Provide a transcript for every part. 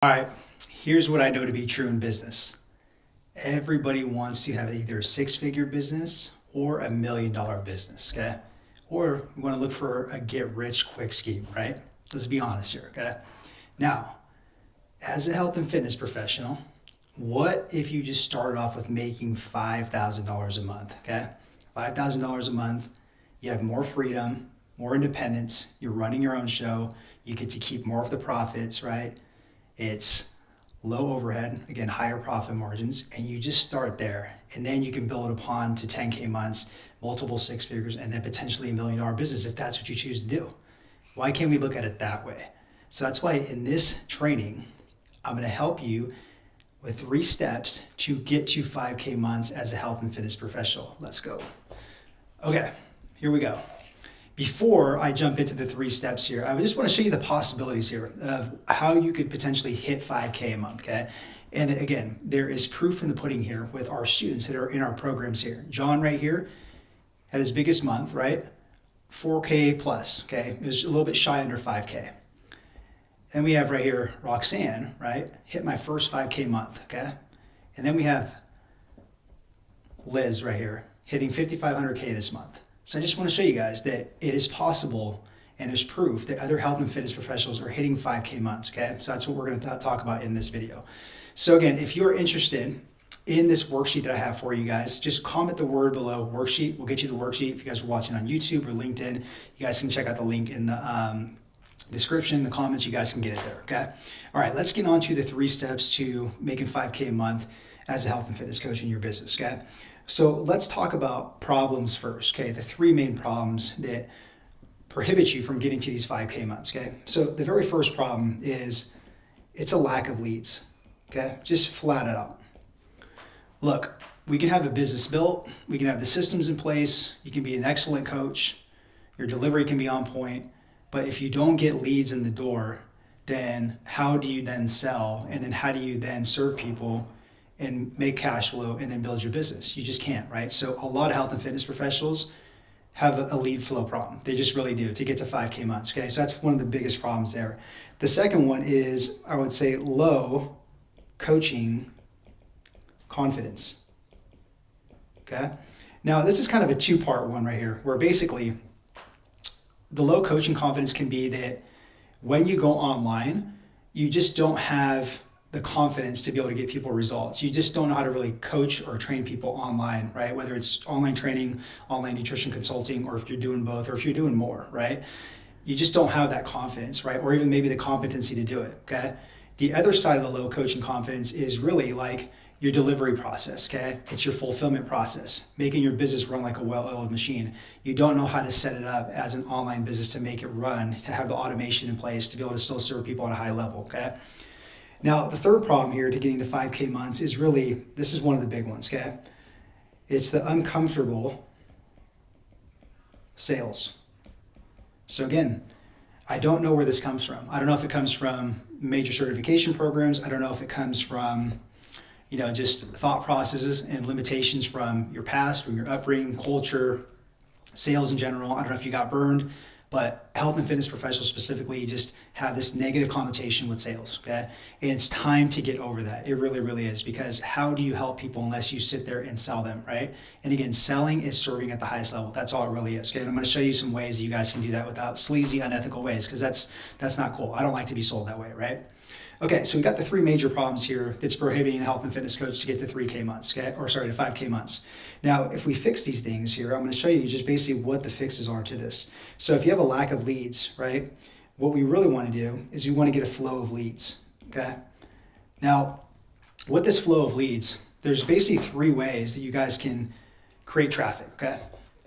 All right, here's what I know to be true in business. Everybody wants to have either a six-figure business or $1 million business, okay? Or we want to look for a get-rich-quick scheme, right? Let's be honest here, okay? Now, as a health and fitness professional, what if you just started off with making $5,000 a month, okay? $5,000 a month, you have more freedom, more independence, you're running your own show, you get to keep more of the profits, right? It's low overhead, again, higher profit margins, and you just start there. And then you can build upon to 10K months, multiple six figures, and then potentially $1 million business if that's what you choose to do. Why can't we look at it that way? So that's why in this training, I'm going to help you with 3 steps to get to 5K months as a health and fitness professional. Let's go. Okay, here we go. Before I jump into the 3 steps here, I just want to show you the possibilities here of how you could potentially hit 5K a month, okay? And again, there is proof in the pudding here with our students that are in our programs here. John right here had his biggest month, right? 4K plus, okay? It was a little bit shy under 5K. And we have right here Roxanne, right? Hit my first 5K month, okay? And then we have Liz right here hitting 5,500K this month. So I just want to show you guys that it is possible, and there's proof that other health and fitness professionals are hitting 5K months, okay? So that's what we're going to talk about in this video. So again, if you're interested in this worksheet that I have for you guys, just comment the word below worksheet. We'll get you the worksheet. If you guys are watching on YouTube or LinkedIn, you guys can check out the link in the description, the comments, you guys can get it there, okay? All right, let's get on to the 3 steps to making 5K a month as a health and fitness coach in your business, okay? So let's talk about problems first, okay? The 3 main problems that prohibit you from getting to these 5K months, okay? So the very first problem is it's a lack of leads, okay? Just flat it out. Look, we can have a business built, we can have the systems in place, you can be an excellent coach, your delivery can be on point, but if you don't get leads in the door, then how do you then sell? And then how do you then serve people and make cash flow and then build your business? You just can't, right? So a lot of health and fitness professionals have a lead flow problem. They just really do to get to 5K months, okay? So that's one of the biggest problems there. The second one is, I would say, low coaching confidence, okay? Now, this is kind of a 2-part one right here, where basically the low coaching confidence can be that when you go online, you just don't have the confidence to be able to get people results. You just don't know how to really coach or train people online, right? Whether it's online training, online nutrition consulting, or if you're doing both, or if you're doing more, right? You just don't have that confidence, right? Or even maybe the competency to do it, okay? The other side of the low coaching confidence is really like your delivery process, okay? It's your fulfillment process, making your business run like a well-oiled machine. You don't know how to set it up as an online business to make it run, to have the automation in place, to be able to still serve people at a high level, okay? Now, the third problem here to getting to 5K months is really, this is one of the big ones, okay? It's the uncomfortable sales. So again, I don't know where this comes from. I don't know if it comes from major certification programs. I don't know if it comes from, just thought processes and limitations from your past, from your upbringing, culture, sales in general. I don't know if you got burned, but health and fitness professionals specifically just have this negative connotation with sales, okay? And it's time to get over that. It really, really is, because how do you help people unless you sit there and sell them, right? And again, selling is serving at the highest level. That's all it really is, okay? And I'm gonna show you some ways that you guys can do that without sleazy, unethical ways, because that's not cool. I don't like to be sold that way, right? Okay, so we got the 3 major problems here that's prohibiting a health and fitness coach to get to 3K months, okay? Or sorry, to 5K months. Now, if we fix these things here, I'm gonna show you just basically what the fixes are to this. So if you have a lack of leads, right? What we really wanna do is we wanna get a flow of leads, okay? Now, with this flow of leads, there's basically 3 ways that you guys can create traffic, okay,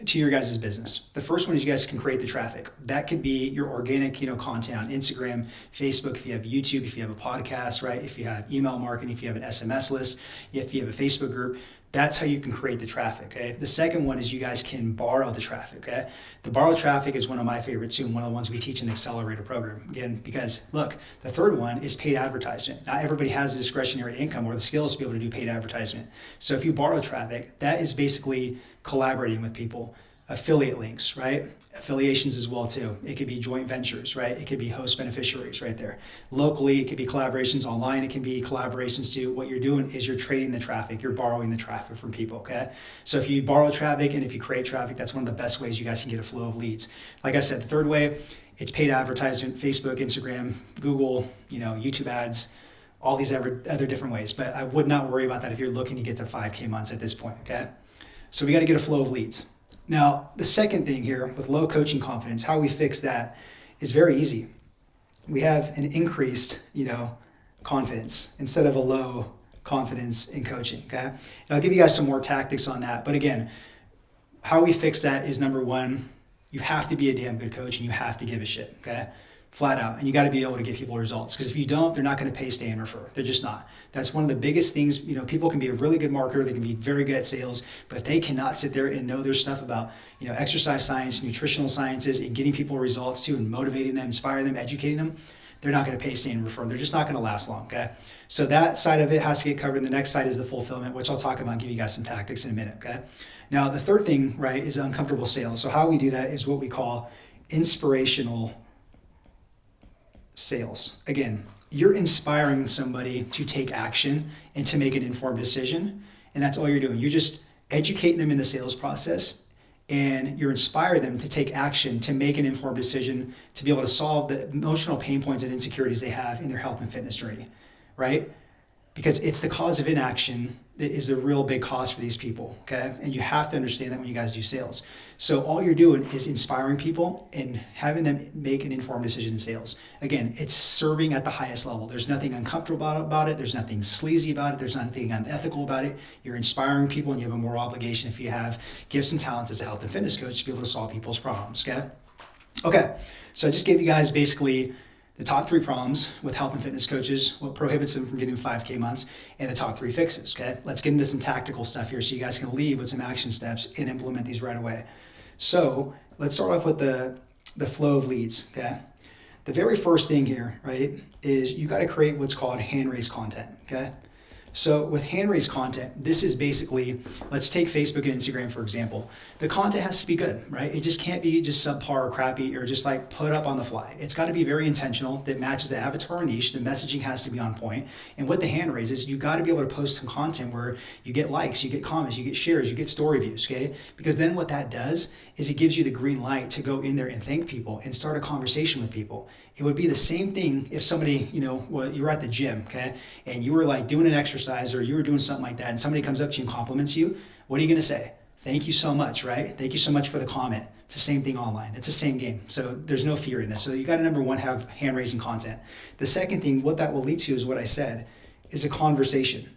to your guys' business. The first one is you guys can create the traffic. That could be your organic, content on Instagram, Facebook, if you have YouTube, if you have a podcast, right? If you have email marketing, if you have an SMS list, if you have a Facebook group, that's how you can create the traffic, okay? The second one is you guys can borrow the traffic, okay? The borrow traffic is one of my favorites too, and one of the ones we teach in the Accelerator program. Again, because look, the third one is paid advertisement. Not everybody has the discretionary income or the skills to be able to do paid advertisement. So if you borrow traffic, that is basically collaborating with people, affiliate links, right? Affiliations as well too. It could be joint ventures, right? It could be host beneficiaries right there. Locally, it could be collaborations online. It can be collaborations too. What you're doing is you're trading the traffic. You're borrowing the traffic from people, okay? So if you borrow traffic and if you create traffic, that's one of the best ways you guys can get a flow of leads. Like I said, the third way, it's paid advertisement, Facebook, Instagram, Google, YouTube ads, all these other different ways. But I would not worry about that if you're looking to get to 5K months at this point, okay? So we got to get a flow of leads. Now, the second thing here with low coaching confidence, how we fix that is very easy. We have an increased, confidence instead of a low confidence in coaching, okay? And I'll give you guys some more tactics on that. But again, how we fix that is number one, you have to be a damn good coach and you have to give a shit, okay? Flat out. And you got to be able to give people results, because if you don't, they're not going to pay, stay, and refer. They're just not. That's one of the biggest things. People can be a really good marketer. They can be very good at sales, but if they cannot sit there and know their stuff about, exercise science, nutritional sciences, and getting people results too, and motivating them, inspiring them, educating them, they're not going to pay, stay, and refer. They're just not going to last long, okay? So that side of it has to get covered. And the next side is the fulfillment, which I'll talk about and give you guys some tactics in a minute, okay? Now, the third thing, right, is uncomfortable sales. So how we do that is what we call inspirational sales. Again, you're inspiring somebody to take action and to make an informed decision. And that's all you're doing. You're just educating them in the sales process, and you're inspiring them to take action, to make an informed decision, to be able to solve the emotional pain points and insecurities they have in their health and fitness journey, right? Because it's the cause of inaction that is the real big cause for these people, okay? And you have to understand that when you guys do sales. So all you're doing is inspiring people and having them make an informed decision in sales. Again, it's serving at the highest level. There's nothing uncomfortable about it. There's nothing sleazy about it. There's nothing unethical about it. You're inspiring people, and you have a moral obligation, if you have gifts and talents as a health and fitness coach, to be able to solve people's problems, okay? Okay, so I just gave you guys basically the top 3 problems with health and fitness coaches, what prohibits them from getting 5K months, and the top 3 fixes, okay? Let's get into some tactical stuff here so you guys can leave with some action steps and implement these right away. So let's start off with the flow of leads, okay? The very first thing here, right, is you got to create what's called hand-raised content, okay? So with hand-raised content, this is basically, let's take Facebook and Instagram, for example. The content has to be good, right? It just can't be just subpar or crappy or just like put up on the fly. It's got to be very intentional, that matches the avatar or niche. The messaging has to be on point. And with the hand raises, you got to be able to post some content where you get likes, you get comments, you get shares, you get story views, okay? Because then what that does is it gives you the green light to go in there and thank people and start a conversation with people. It would be the same thing if somebody, you were at the gym, okay? And you were like doing an exercise or you were doing something like that, and somebody comes up to you and compliments you. What are you going to say? Thank you so much, right? Thank you so much for the comment. It's the same thing online. It's the same game. So there's no fear in this. So you got to, number one, have hand-raising content. The second thing, what that will lead to is what I said, is a conversation,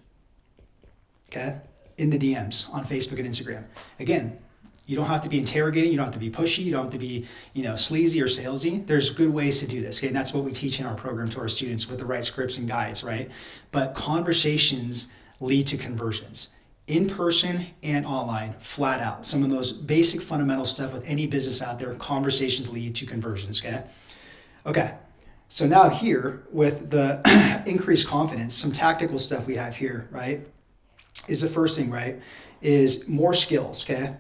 okay? In the DMs on Facebook and Instagram. Again, you don't have to be interrogating. You don't have to be pushy. You don't have to be, sleazy or salesy. There's good ways to do this, okay? And that's what we teach in our program to our students with the right scripts and guides, right? But conversations lead to conversions. In person and online, flat out. Some of those basic fundamental stuff with any business out there, conversations lead to conversions, okay? Okay, so now here with the increased confidence, some tactical stuff we have here, right? Is the first thing, right? Is more skills, okay?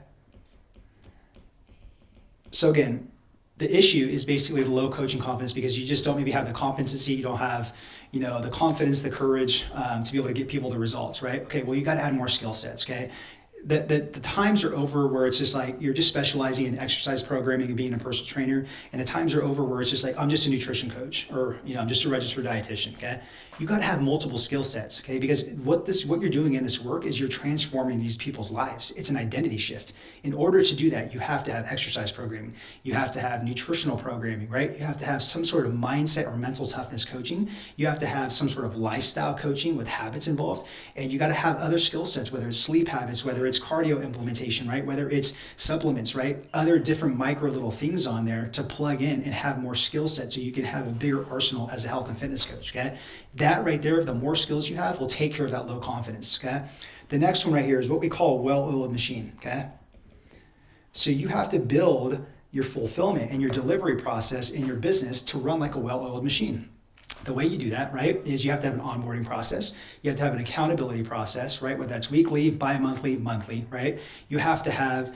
So again, the issue is basically the low coaching confidence, because you just don't maybe have the competency, you don't have, the confidence, the courage to be able to get people the results, right? Okay, well, you got to add more skill sets, okay? The times are over where it's just like you're just specializing in exercise programming and being a personal trainer, and the times are over where it's just like I'm just a nutrition coach, or I'm just a registered dietitian, okay? You got to have multiple skill sets, okay? Because what you're doing in this work is you're transforming these people's lives. It's an identity shift. In order to do that, you have to have exercise programming. You have to have nutritional programming, right? You have to have some sort of mindset or mental toughness coaching. You have to have some sort of lifestyle coaching with habits involved. And you got to have other skill sets, whether it's sleep habits, whether it's cardio implementation, right? Whether it's supplements, right? Other different micro little things on there to plug in and have more skill sets so you can have a bigger arsenal as a health and fitness coach, okay? That right there, the more skills you have, will take care of that low confidence, okay? The next one right here is what we call a well-oiled machine, okay? So you have to build your fulfillment and your delivery process in your business to run like a well-oiled machine. The way you do that, right, is you have to have an onboarding process. You have to have an accountability process, right, whether that's weekly, bi-monthly, monthly, right? You have to have,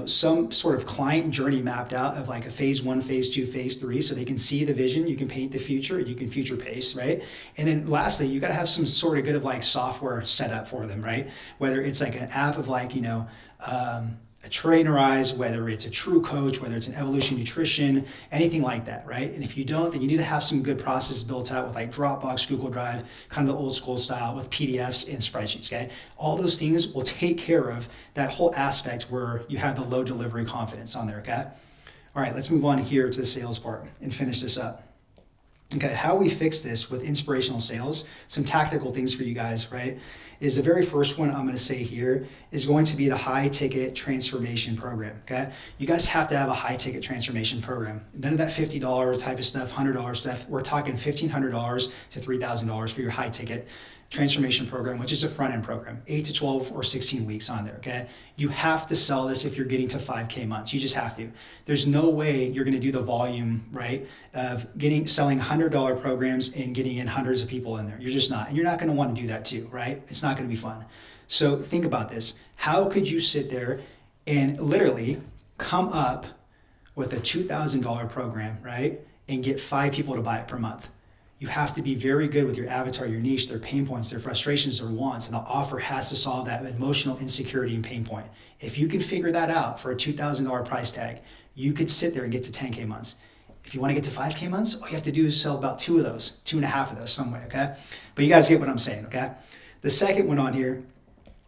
some sort of client journey mapped out of like a phase 1, phase 2, phase 3, so they can see the vision, you can paint the future, you can future pace, right? And then lastly, you got to have some sort of good of like software set up for them, right? Whether it's like an app of like, a Trainerize, whether it's a True Coach, whether it's an Evolution Nutrition, anything like that, right? And if you don't, then you need to have some good processes built out with like Dropbox, Google Drive, kind of the old school style with PDFs and spreadsheets, okay? All those things will take care of that whole aspect where you have the low delivery confidence on there, okay? All right, let's move on here to the sales part and finish this up. Okay, how we fix this with inspirational sales, some tactical things for you guys, right? Is the very first one I'm going to say here is going to be the high ticket transformation program. Okay, you guys have to have a high ticket transformation program. None of that $50 type of stuff, $100 stuff. We're talking $1,500 to $3,000 for your high ticket transformation program, which is a front end program, 8 to 12 or 16 weeks on there. Okay, you have to sell this if you're getting to 5K months. You just have to. There's no way you're going to do the volume, right, of selling $100 programs and getting in hundreds of people in there. You're just not, and you're not going to want to do that too, right? It's not going to be fun. So think about this. How could you sit there and literally come up with a $2,000 program, right, and get 5 people to buy it per month? You have to be very good with your avatar, your niche, their pain points, their frustrations, their wants, and the offer has to solve that emotional insecurity and pain point. If you can figure that out for a $2,000 price tag, you could sit there and get to 10K months. If you want to get to 5K months, all you have to do is sell about 2 of those, 2.5 of those some way, okay? But you guys get what I'm saying, okay? The second one on here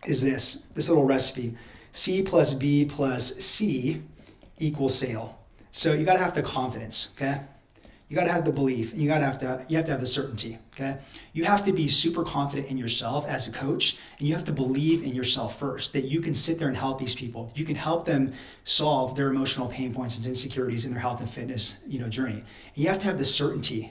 is this little recipe. C plus B plus C equals sale. So you got to have the confidence, okay? You got to have the belief, and you have to have the certainty, okay? You have to be super confident in yourself as a coach, and you have to believe in yourself first, that you can sit there and help these people. You can help them solve their emotional pain points and insecurities in their health and fitness, journey. And you have to have the certainty,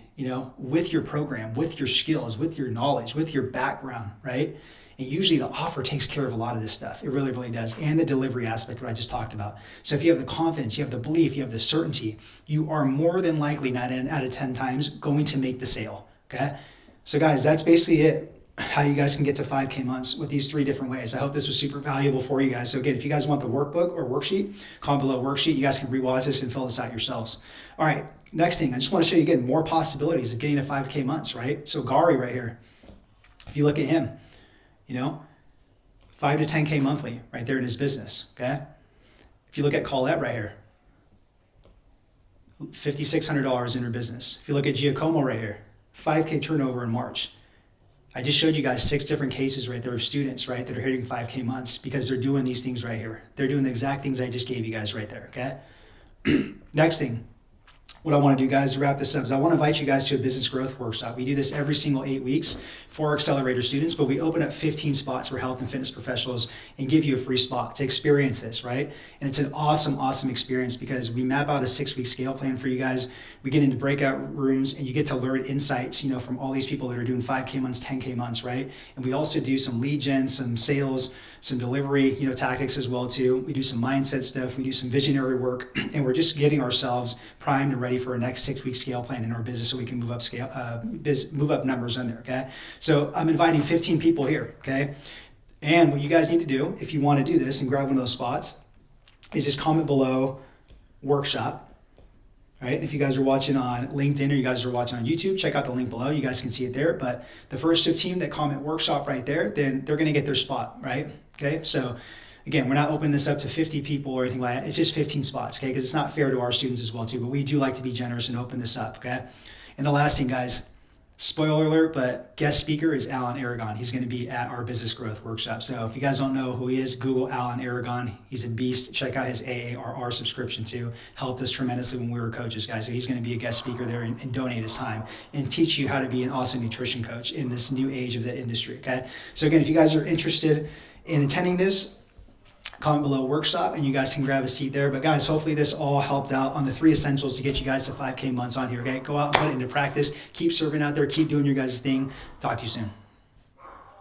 with your program, with your skills, with your knowledge, with your background, right? And usually the offer takes care of a lot of this stuff. It really, really does. And the delivery aspect, what I just talked about. So if you have the confidence, you have the belief, you have the certainty, you are more than likely 9 out of 10 times going to make the sale, okay? So guys, that's basically it. How you guys can get to 5K months with these 3 different ways. I hope this was super valuable for you guys. So again, if you guys want the workbook or worksheet, comment below worksheet. You guys can rewatch this and fill this out yourselves. All right, next thing, I just want to show you again more possibilities of getting to 5K months, right? So Gary right here, if you look at him, 5 to 10K monthly right there in his business, okay? If you look at Colette right here, $5,600 in her business. If you look at Giacomo right here, 5K turnover in March. I just showed you guys 6 different cases right there of students, right, that are hitting 5K months because they're doing these things right here. They're doing the exact things I just gave you guys right there, okay? Next thing, what I want to do, guys, to wrap this up is I want to invite you guys to a business growth workshop. We do this every single 8 weeks for Accelerator students, but we open up 15 spots for health and fitness professionals and give you a free spot to experience this, right? And it's an awesome, awesome experience because we map out a 6-week scale plan for you guys. We get into breakout rooms and you get to learn insights, from all these people that are doing 5K months, 10K months, right? And we also do some lead gen, some sales, some delivery, tactics as well too. We do some mindset stuff. We do some visionary work, and we're just getting ourselves primed and ready for our next 6-week scale plan in our business so we can move up numbers in there, okay? So I'm inviting 15 people here, okay? And what you guys need to do, if you want to do this and grab one of those spots, is just comment below workshop, right? If you guys are watching on LinkedIn or you guys are watching on YouTube, check out the link below. You guys can see it there. But the first 15 that comment workshop right there, then they're going to get their spot, right? Okay, so again, we're not opening this up to 50 people or anything like that. It's just 15 spots, okay? Because it's not fair to our students as well too, but we do like to be generous and open this up, okay? And the last thing, guys, spoiler alert, but guest speaker is Alan Aragon. He's going to be at our business growth workshop. So if you guys don't know who he is, Google Alan Aragon. He's a beast. Check out his AARR subscription too. Helped us tremendously when we were coaches, guys. So he's going to be a guest speaker there and donate his time and teach you how to be an awesome nutrition coach in this new age of the industry, okay? So again, if you guys are interested in attending this, comment below workshop and you guys can grab a seat there. But guys, hopefully this all helped out on the 3 essentials to get you guys to 5K months on here, okay? Go out and put it into practice. Keep serving out there. Keep doing your guys' thing. Talk to you soon.